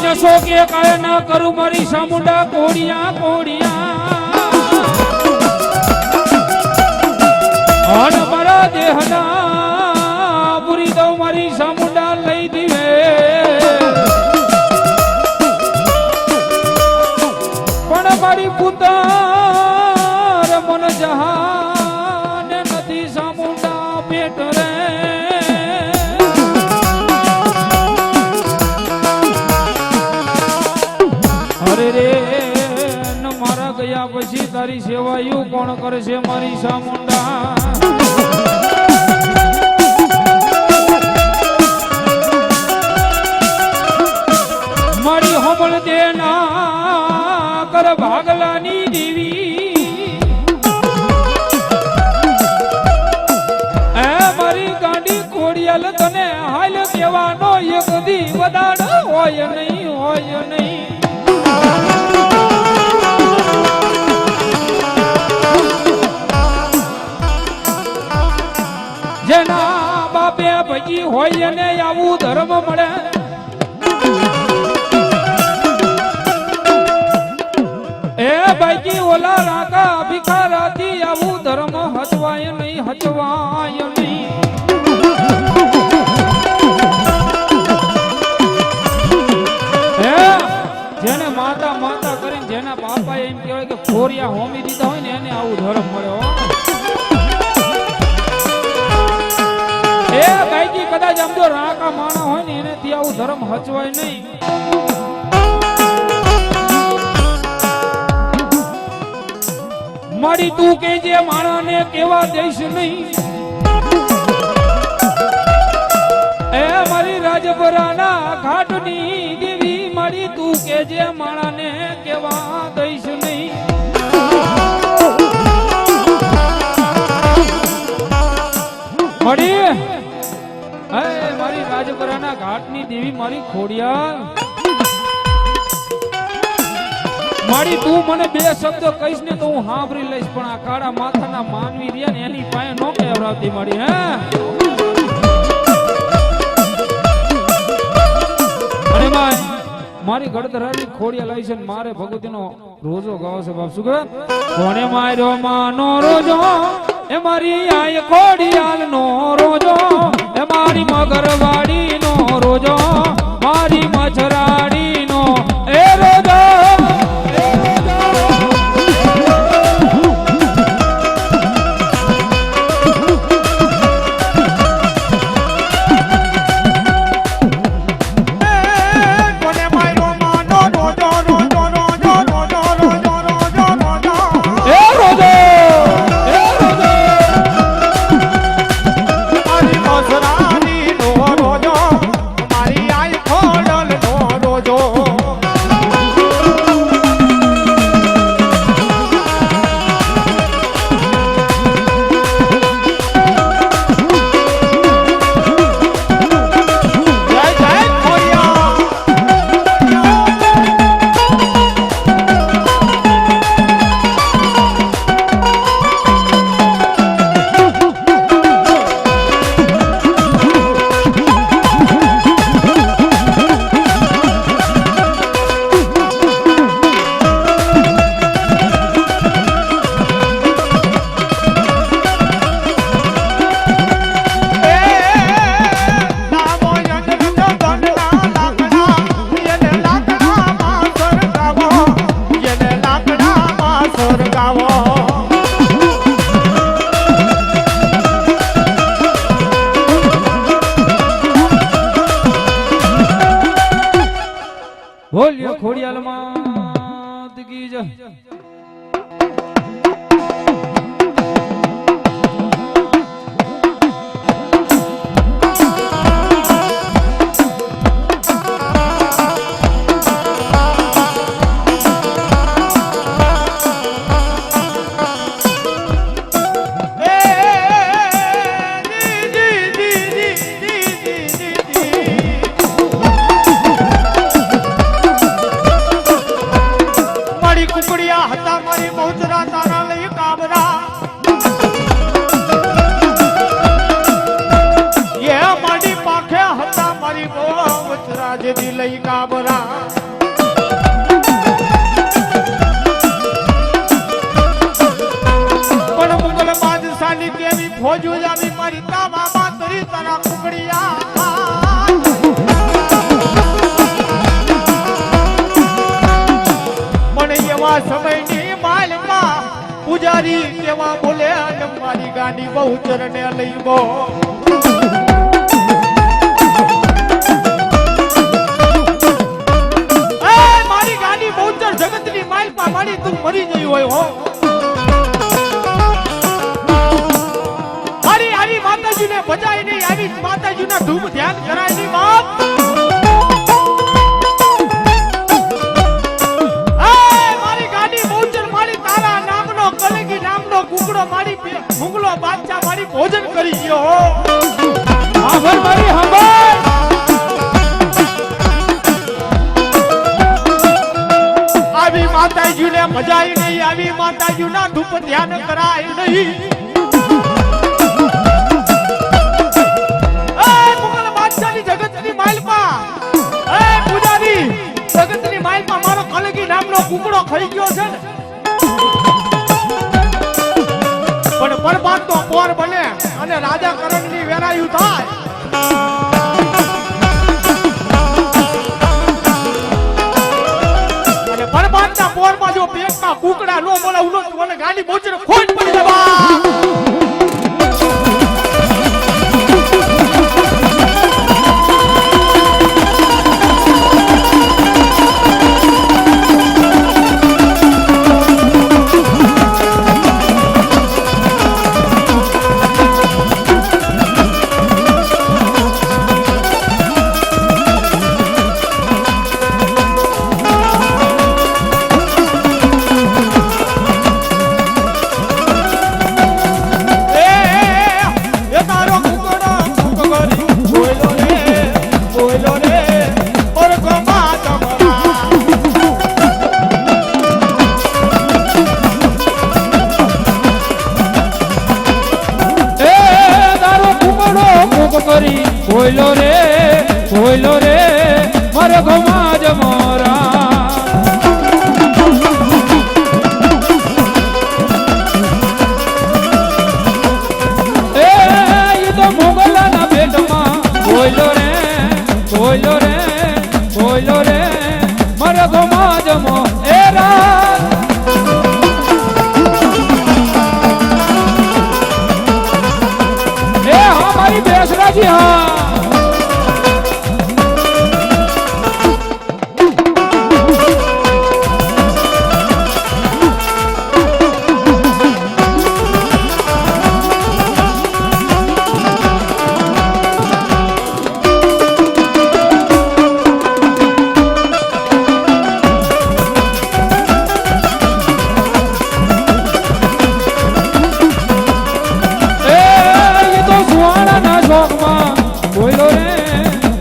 નશો કે કાય ના કરું મારી સામુંડા કોડિયા કોડિયા અને મારા દેહના પૂરી દઉં મારી સામુંડા લઈ દીવે પણ મારી પુતાર મન જહાન નથી સામુંડા પેટ રે અરે રે મારા ગયા પછી તારી સેવાયું કોણ કરે છે મારી સામુંડા મારી હોમળ દેના કર ભાગલાની દેવી એ મારી ગાંડી કોડિયાલ તને હાલ દેવાનો એક દી વધાડ હોય નહીં હોય નહીં જેના બાપે ભજી હોય ને આવું ધર્મ મળે એ બાકી ઓલા રાકા ભિખારાથી આવું ધર્મ હચવાય નહીં હચવાય નહીં જેને માતા માતા કરીને જેના બાપા એમ કહેવાય કે ખોરિયા હોમી દીધા હોય ને એને આવું ધર્મ મળ્યો એ બાકી કદાચ આમ જો રાકા માણા હોય ને એનેથી આવું ધર્મ હચવાય નહીં મારી તું કે જે માણાને કેવા દઈશ નહીં એ મારી રાજપરાના ઘાટની દેવી મારી તું કે જે માણાને કેવા દઈશ નહીં મળી મારી રાજપરાના ઘાટની દેવી મારી ખોડિયાલ મારી તું મને બે શબ્દ કહીશ ને તો હું સાંભળી લઈશ પણ આ કાળા માથાના માનવી રહ્યા ને એની પાસે નો કહેવરાવતી મારી હે અને મારી ગડધરાની ખોડિયા લાવી છે મારે ભગવતીનો રોજો ગાવો છે બાપ શું કહે કોને માર્યો માનો રોજો એ મારી આય ખોડિયાલનો રોજો એ મારી મગરવાડીનો રોજો મારી મછરાડીનો એ રોજો બોલ્યો ખોડિયાલ માત કી જય હતા કાબરા જેથી લઈ કાબરા પણ મુગલ બાદશાહની કેવી ફોજો જાવી મારી તાવા માતરી તારા કુકડિયા પણ એવા સમયની માલમાં પૂજારી કેવા બોલે અને મારી ગાડી બહુ ચરણે લઈ ગો મારી ગાડી બહુચર જગતની માલમાં મારી તું મરી ગઈ હોય હો મારી આવી માતાજીને બજાય નહીં આવી માતાજીના ધૂમ ધ્યાન કરાય નહીં બાપ કુકડો મારી મુગલો બાદશાહ મારી ભોજન કરી ગયો આભર મારી હંભાર આવી માતાજીને મજાય નહીં આવી માતાજીના ધૂપ ધ્યાન કરાય નહીં એ મુગલ બાદશાહની જગતની માલમાં એ પૂજારી જગતની માલમાં મારો કલગી નામનો કુકડો ખાઈ ગયો છે ને પણ પરમાત્મા તો પોર બને અને રાજા કરણની વેરાયું થાય અને પરમાત્મા પોરમાં જો પેટમાં કુકડા નો બોલે ઉલો મને ગાડી બોચરે ખોટ પડી જવા કોયલો રે મારો ગમાજ મોરા એ તો મોગલાના પેટમાં કોયલો રે મારો ગમાજ મોરા એ હા મારી બેસરાજી હા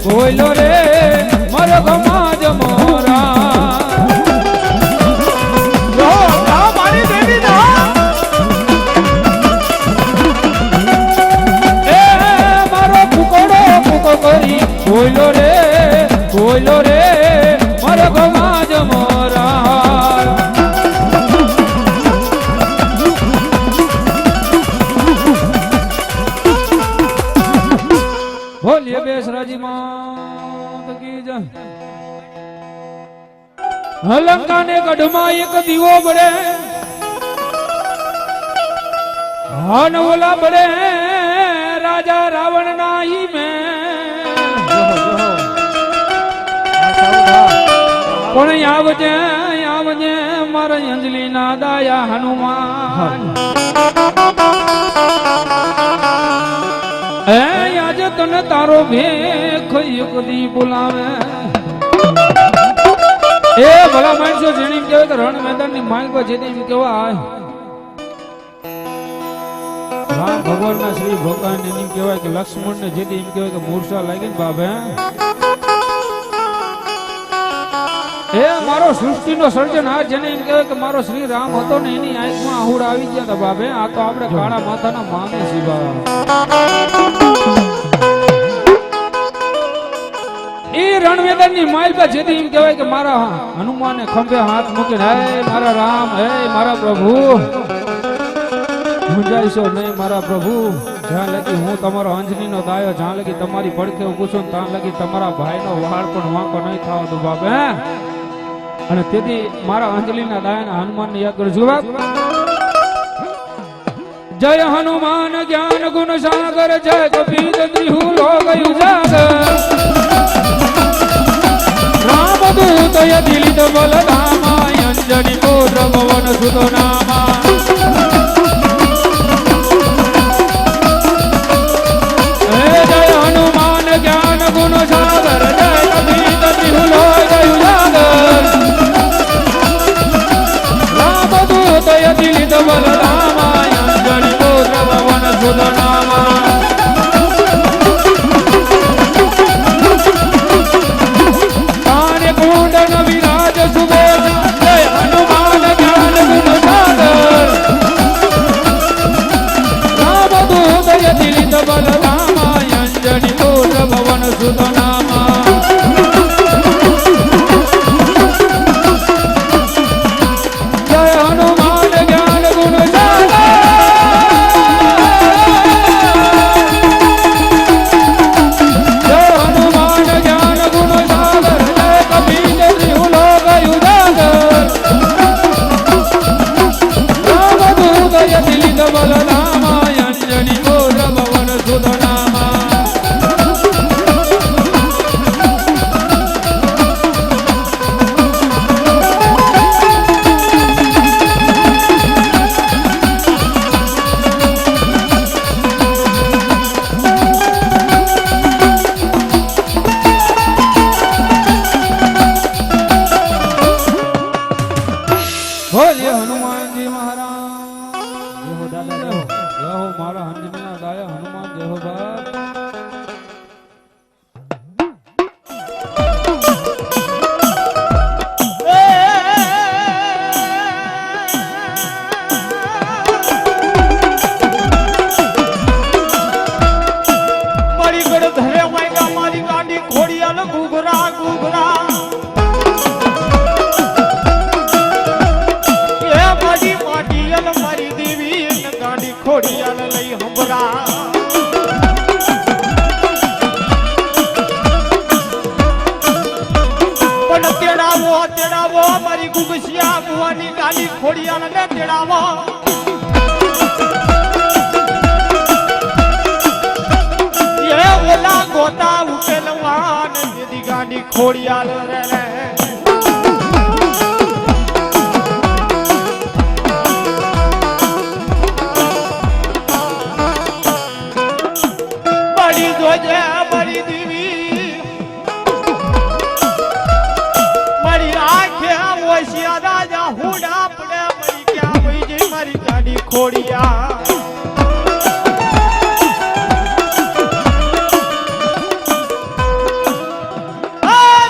કોયલો રે મારો ગમાજ મોરા ઓ મારી દેવી ના એ મારો કુકો કરી કોયલો રે મારો ગમાજ મોરા બોલીએ બેસરાજી માં કી જય લંકાને ગઢમાં એક દીવો બળે હાન ઓલા બળે રાજા રાવણ ના ઈ મે પણ આવજે મારા અંજલિ ના દાયા હનુમાન એ આજે તને તારો ભેખ એક દી બોલાવે એ ભલા માણસો જેને એમ કહેવાય કે રણ મેદાન ની માલ પર જેને એમ કહેવાય રામ ભગવાન ના શ્રી ભગવાન ને એમ કહેવાય કે લક્ષ્મણ ને જેને એમ કહેવાય કે મૂર્છા લાગી ને બાબે એ મારો સૃષ્ટિ નો સર્જનહાર જેને એમ કહેવાય કે મારો શ્રી રામ હતો ને એની આંખમાં આહુડ આવી ગયા હતા બાબે આ તો આપણે કાળા માથાના માને શિવા એ રણવેદન ની માઇલ પર જેથી એમ કહેવાય કે મારા હનુમાને ખંભે હાથ મૂકીને હે મારા રામ હે મારા પ્રભુ મુંજાઈશો નહીં મારા પ્રભુ, જ્યાં લગી હું તમારો અંજની નો દાયો, જ્યાં લગી તમારી પડખે હું પૂછું ત્યાં લગી તમારા ભાઈનો વાળ પણ વાંકો નહીં થવા દો બાપ હે. અને તેથી મારા અંજલિના દાયાના હનુમાનને યાદ કરું છું બાપ. જય હનુમાન જ્ઞાન ગુણ સાગર, જય કપીર ત્રિહુ લોક યુજાગર, રામદૂત યદિલિત બલધામા, અંજની પુત્ર પવન સુત નામા. જય હનુમાન જ્ઞાન ગુણ સાગર, જય કપીર ત્રિહુ લોક યુજાગર, રામદૂત યદિલિત બલધામા, અંજની પુત્ર પવન સુત નામા. બોલીએ હનુમાનજી મહારાજ જય હો દાદા જય હો મારા હનુમાનના દાયા હનુમાન જય હો બાપ. મારી ગળ ધરે વાયગા મારી ગાડી ખોડિયાલ ગુગરા ગુગરા, મારી દેવી ગાડી ખોડિયાલ લઈ હંભરા. પણ તેડાવો તેડાવો મારી ગુગસિયા બુવાની ગાડી ખોડિયાલ ને તેડાવો. એ ઓલા ગોતા ઉકેલવાન દીદી ગાડી ખોડિયાલ રે રે. મારી દેવી મારી આંખે ઓશિયા રાજા હુડા પડે મારી ક્યાં વઈ જઈ મારી ગાડી ખોડિયા.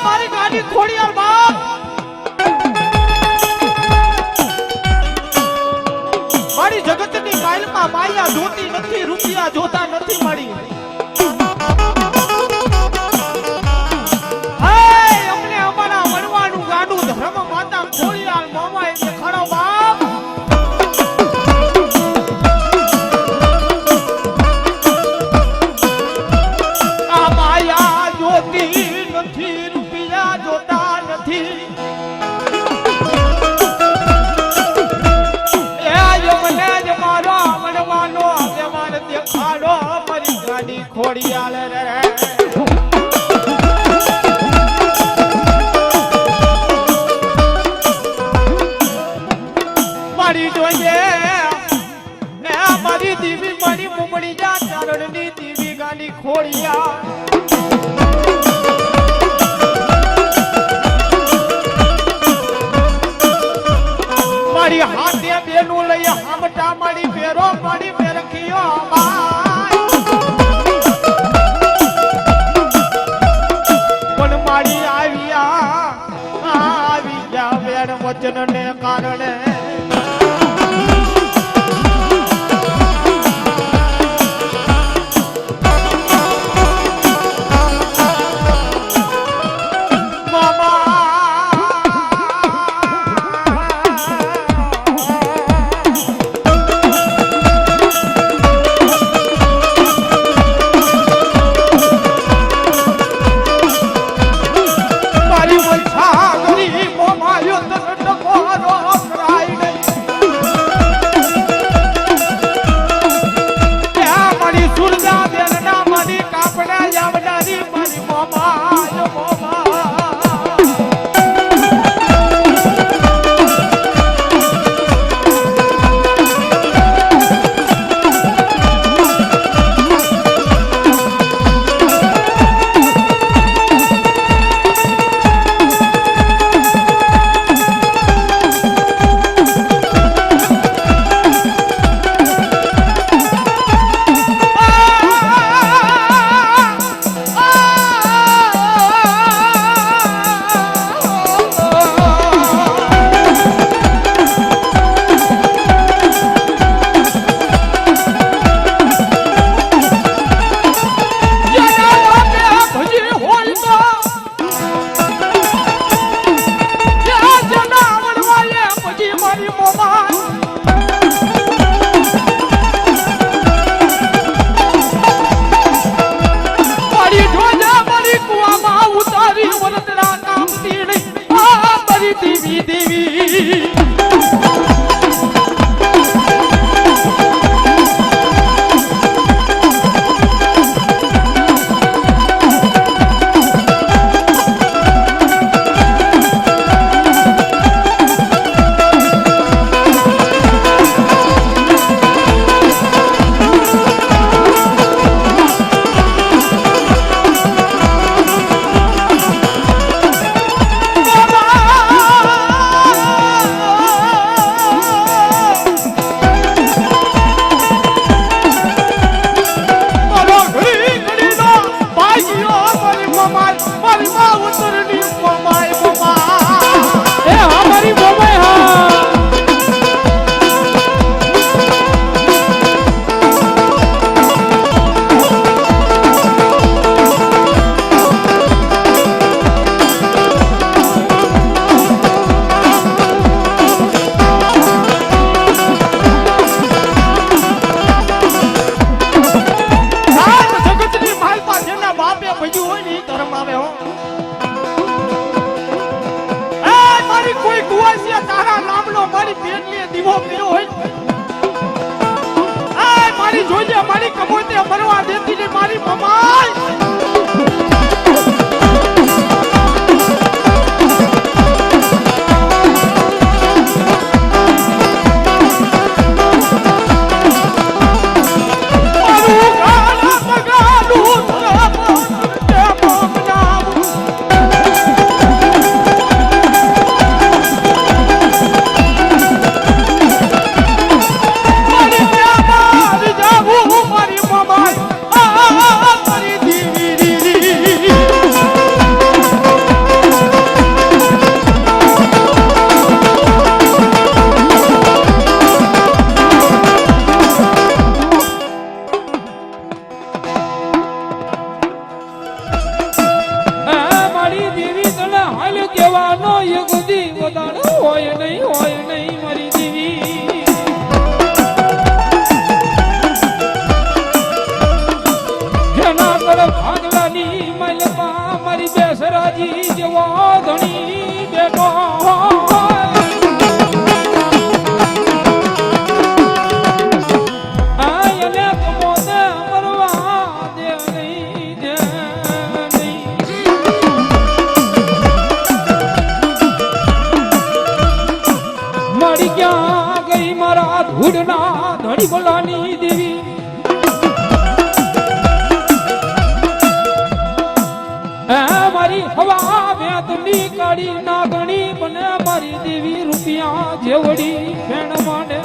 મારી ગાડી ખોડિયાર બાપ, મારી જગતની કાયલમાં માયા જોતી નથી, રૂપિયા જોતા નથી મારી. ધર્મ માતા ખોડિયાર મામા એટલે ખરો બાપ. આ માયા જોતી નથી, રૂપિયા જોતા નથી. એ મને જ મારો મનવાનો અભિમાન દેખાડો મારી ગાડી ખોડિયાર રે. મારી દેવી મારી મુમડી જા ચરણની દેવી ગાડી ખોડિયા. મારી હાથે બેનું લઈ હામટા મારી ફેરો મારી ફેરખીઓ પણ મારી આવી ગયા વેણ વચન ને કારણે. ઓસિયા તારા નામનો મારી પેટને દીવો કર્યો હોય આ મારી જોઈએ મારી કમોતે મરવા દેતી ને મારી મમાઈ ધણી બોલાની દેવી મારી હવા વેતની કાઢી નાગણી બને મારી દેવી રૂપિયા જેવડી ફેણ માંડે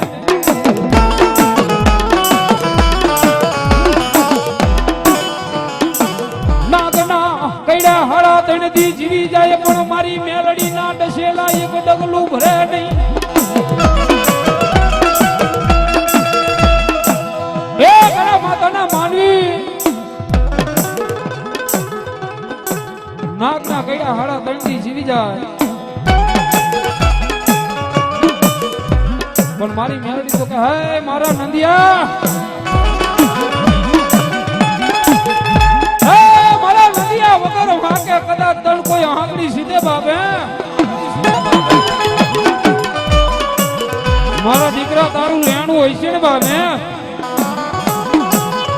નાગના કઈડા હળા તણથી જીવી જાય પણ મારી મેલડી ના ડસેલા એક ડગલું ભરે નહીં નાગના કઈડા હાડા તણથી જીવી જાય પણ મારી મેલડી તો કે હે મારા નંદિયા હે મારા નંદિયા વગર વાકે કદાચ તણ કોઈ આંગળી સીધે બાપે મારા દીકરા તારું લેણું હોય છે ને બાપે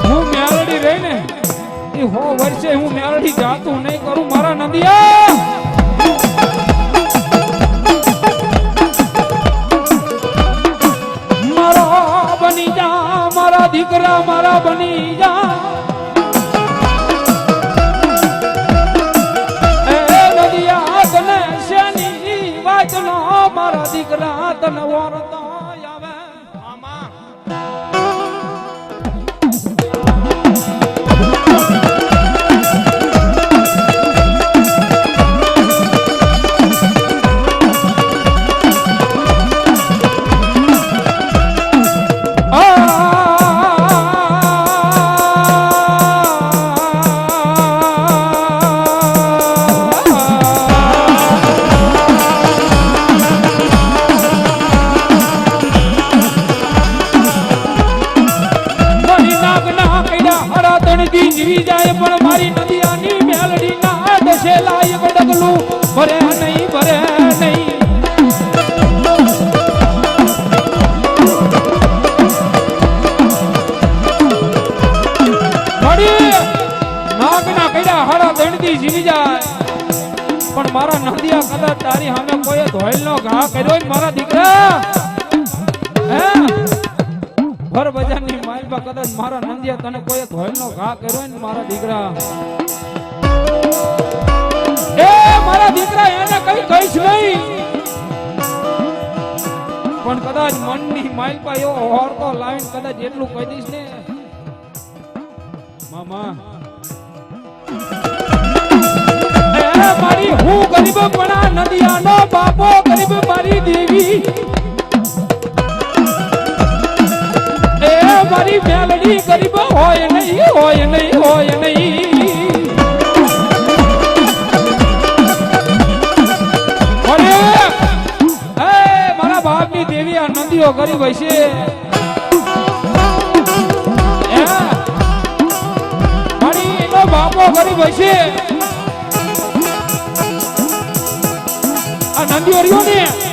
હું મેલડી રહી ને હો વર્ષે હું મેલડી જાતું નહીં કરું મારા નંદિયા મારા બની જા મારા દીકરા મારા બની જા એ નદિયા તને શેની વાતનો મારા દીકરા તને વરતો આવે આમાં જીવી જાય પણ મારી નદિયાની મેલડી ના દશેલા એક ડગલું ભરે નહીં ભરે નહીં નાગના કઈડા હાડા દંડથી જીવી જાય પણ મારા નદિયા કદાચ તારી સામે કોઈ ધોઈલનો ઘા કર્યો ને મારા દીકરા હે ભર બજારની માલપા કદાચ મારા નંદિયા તને કોઈ ધોઈલનો ઘા કર્યો ને મારા દીકરા એ મારા દીકરા એને કઈ કહીશ નહીં પણ કદાચ મનની માલપા એવો હોરતો લાવીને કદાચ એટલું કહી દઈશ ને મામા મારી હું ગરીબ પણ નદિયાનો બાપો ગરીબ મારી દેવી મારી મેલડી ગરીબ હોય નહીં હોય નહીં હોય નહીં મારા બાપની દેવી આ નદીઓ ગરીબ હશે મારી એનો બાપો ગરીબ હશે આ નદીઓ રહ્યો ને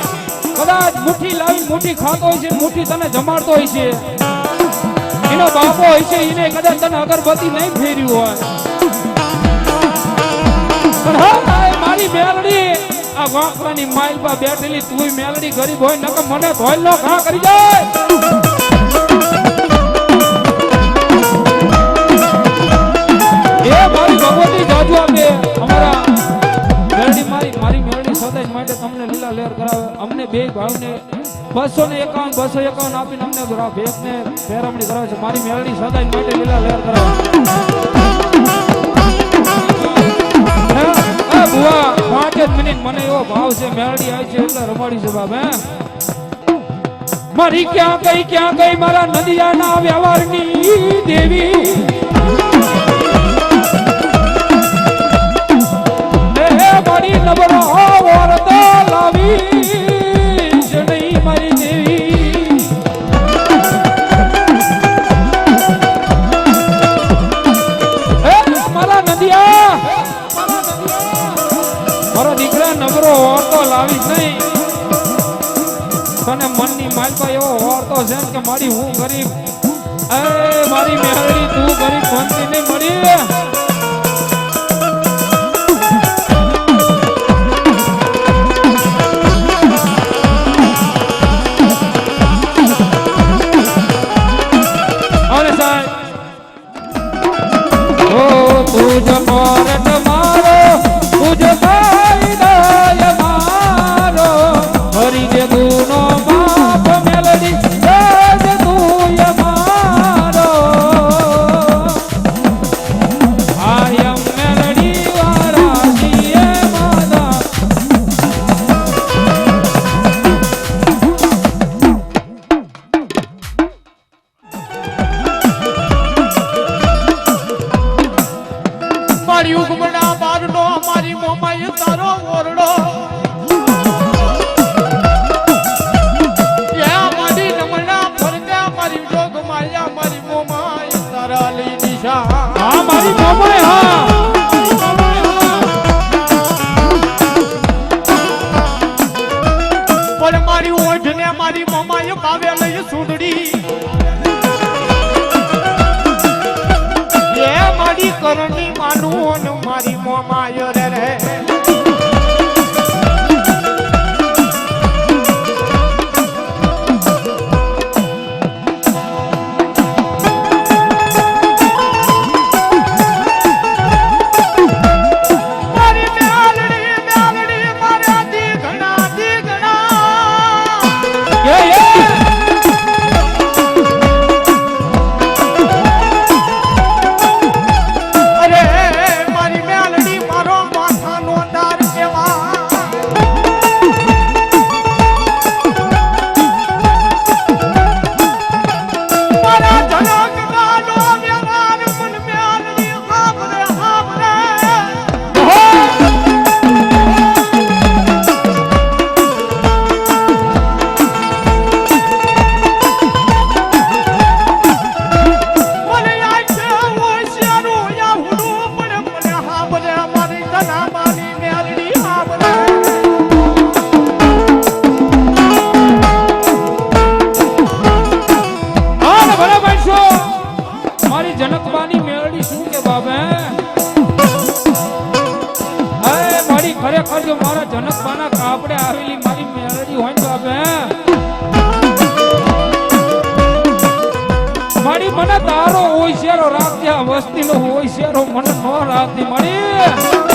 કદાચ મુઠ્ઠી લાવી મુઠ્ઠી ખાતો હોય છે મુઠ્ઠી તને જમાડતો હોય છે એનો બાપો હોય છે એને કદાચ તને અગરબત્તી નહીં ફેર્યું હોય પણ હા મારી મેલડી આ વાંકરાની માઇલ પર બેઠેલી તુંય મેલડી ગરીબ હોય નકર મને ધોઈલ નો ઘા કરી જાય એ મારી ભગવતી જાજુ આપે અમારા મેલડી મારી મેલડી સદાય માટે તમને લીલા લહેર કરાવે અમને બે ભાવને 251 આપીને અમને ભેગને પેરામણી કરાવે છે મારી મેલડી સદાય માટે લીલા લહેર કરાવે બુઆ 5 જ મિનિટ મને એવો ભાવ છે મેલડી આવી છે એટલે રમાડી છે બાપ હે મારી ક્યાં ગઈ મારા નદિયાના વ્યવહારની દેવી મારી નબળો વરતો લાવી છે નહીં મારી દેવી મારા નદિયા મારો દીકરા નબળો વરતો લાવી નહીં તને મનની માલપા એવો વરતો છે કે મારી હું ગરીબ મારી મેહરડી તું ગરીબ મનથી નહીં મળી तुझ मोरट मारो तुझ भाई दाय मारो हरि जे गुनो बाप मेलडी राज तूय मारो आयम मेलडी वारा जिए मादा મારી ઉગમણા બારનો મારી મોમાઈ તારો ઓરડો યા મારી નમણા ફરતા મારી જોગ માયા મારી મોમાઈ તારા લઈ દિશા હા મારી મોમાઈ હા પણ મારી ઓઢને મારી મોમાઈ પાવે લઈ સુંદડી મારી કરણી માનું મારી મોમાય રે મારી મેલડી મારા દીઘણા ખરેખર જો મારા જનકબાના કાપડે આવેલી મારી મેલડી હોય ને બાપે મારી મને તારો હોશિયારો રાખતી આ વસ્તીનો હોશિયારો મને ન રાખતી મારી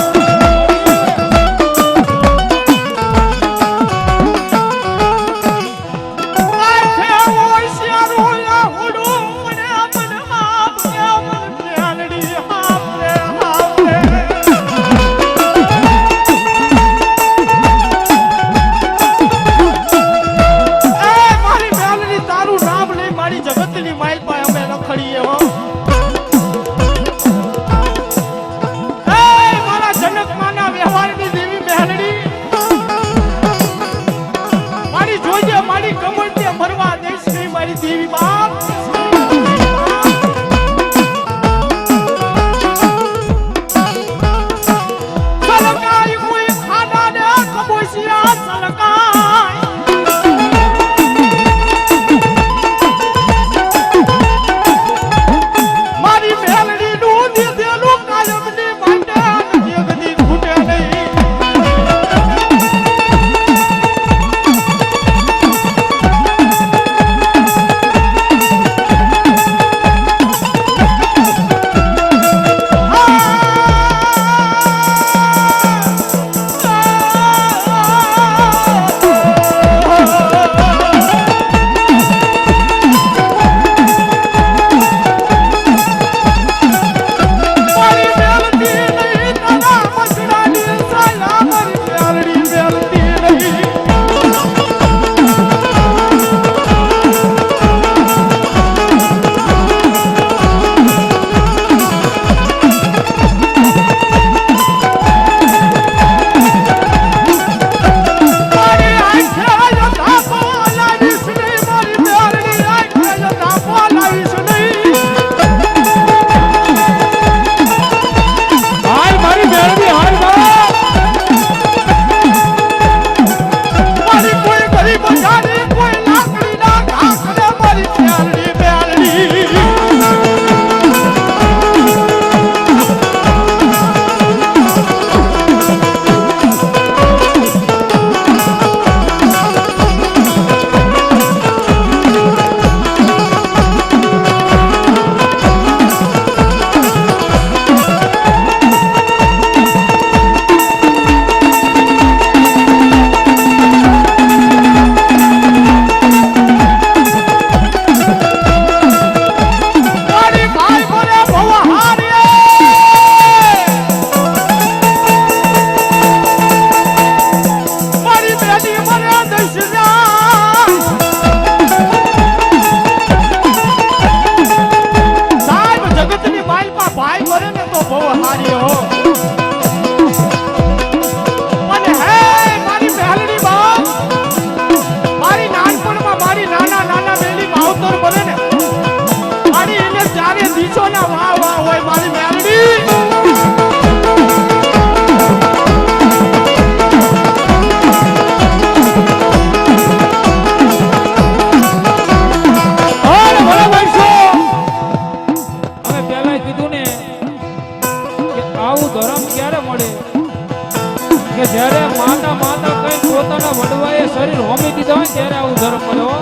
માતા માતા કઈ પોતાના વડવાએ શરીર હોમી દીધા હોય ત્યારે આવું ધર્મ મળ્યો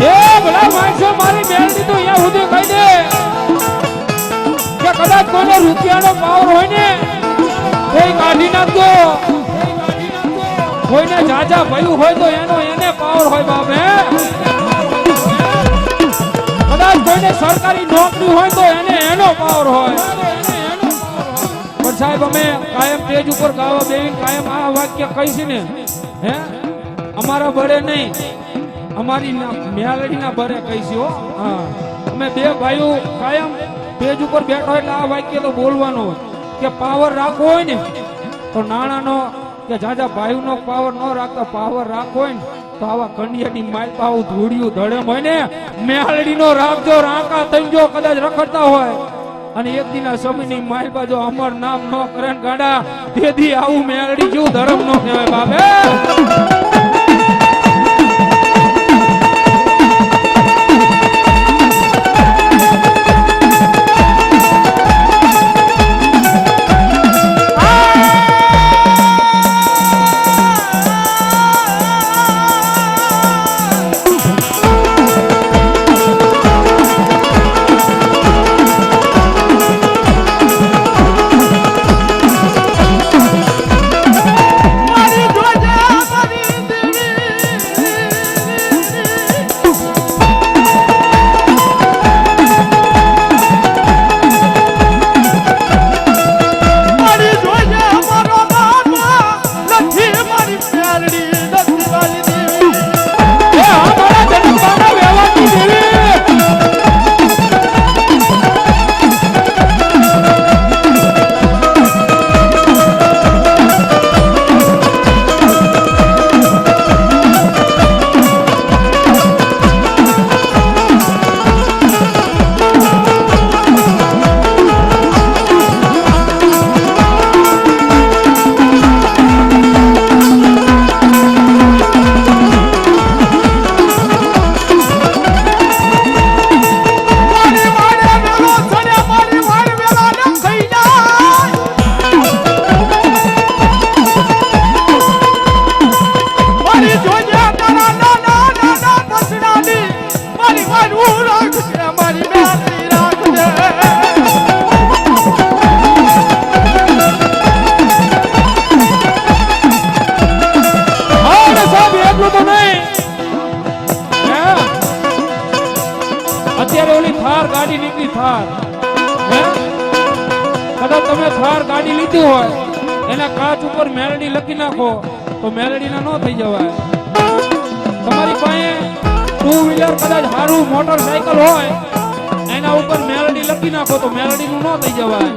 એ ભલા માણસો મારી મેળવી તો અહીંયા સુધી કહી દે કે કદાચ કોઈને રૂપિયાનો પાવર હોય ને કોઈ કાઢી નાખજો કોઈને જાજા ભયું હોય તો એને પાવર હોય બાપ હે કદાચ કોઈને સરકારી નોકરી હોય તો એનો પાવર હોય પણ સાહેબ અમે કાયમ પેજ ઉપર ગાવા બેવીને કાયમ આ વાક્ય કહીશ ને હે અમારા બળે નહીં અમારી મેલડીના બળે કહીશું હો હા અમે બે ભાઈઓ કાયમ પેજ ઉપર બેઠો એટલે આ વાક્ય તો બોલવાનો હોય કે પાવર રાખવો હોય ને તો નાણાનો કે જાજા ભાઈનો પાવર ન રાખતા પાવર રાખવો હોય ને તો આવા કંડિયાની માલ પાવ ધૂળિયું ધડેમ હોય ને મેલડીનો રાખજો રાંકા તંજો કદાચ રખડતા હોય અને એક દિના સમયની માલ બાજો અમર નામ ન કરે ને ગાડા તેથી આવું મેલડી જેવું ધર્મ ન કહેવાય બાપે અત્યારે ઓલી થાર ગાડી નીકળી થાર કદાચ તમે થાર ગાડી લીધી હોય એના કાચ ઉપર મેલડી લખી નાખો તો મેલડી ના ન થઈ જવાય તમારી પાસે ટુ વ્હીલર કદાચ સારું મોટરસાયકલ હોય એના ઉપર મેલડી લખી નાખો તો મેલડી નું ન થઈ જવાય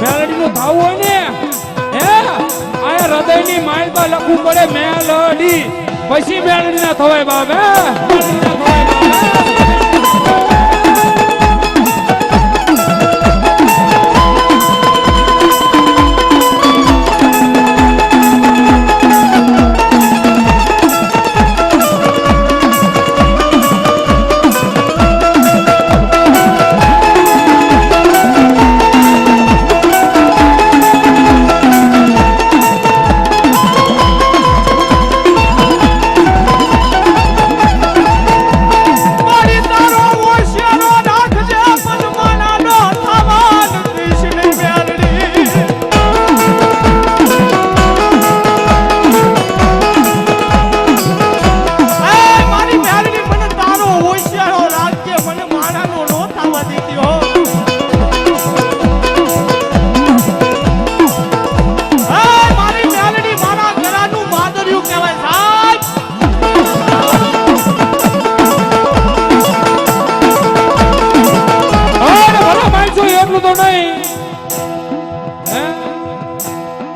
મેલડી નું થાવું હોય ને હે આ હૃદયની માઇલ પર લખવું પડે મેલડી પછી મેલડી ના થવાય બાપ હે મેલડી ના થવાય બાપ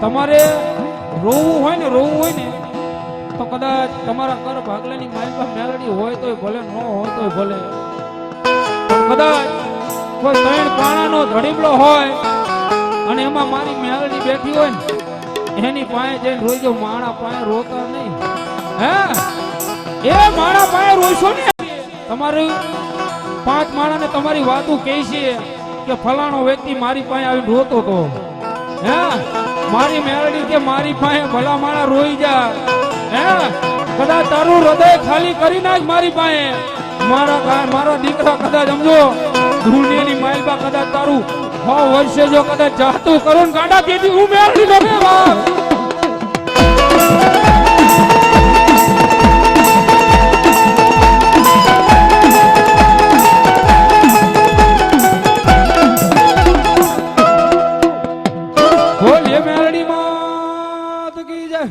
તમારે રોવું હોય ને તો કદાચ તમારા કર ભાગલાની માઇલ મેલડી હોય તોય ભલે ન હોય તોય ભલે કદાચ કોઈ ત્રણ પાણાનો ધડીબડો હોય અને એમાં મારી મેલડી બેઠી હોય ને એની પાસે જઈને રોજો માણા પાસે રોતા નહીં હે એ માણા પાસે રોઈશો ને તમારી 5 માણાને તમારી વાતો કહે છે કે ફલાણો વ્યક્તિ મારી પાસે આવીને રોતો તો હે મારી મેરડી કે મારી પાસે ભલા માણા રોઈ જા હે કદાચ તારું હૃદય ખાલી કરી નાખ મારી પાસે મારા દીકરા કદાચ સમજો દુનિયાની માલબા કદાચ તારું 6 વર્ષે જો કદાચ જાતું કરું ને ગાડા તેથી હું મેરડી નો બે બાપ બોલીએ મેરડી માત કી જય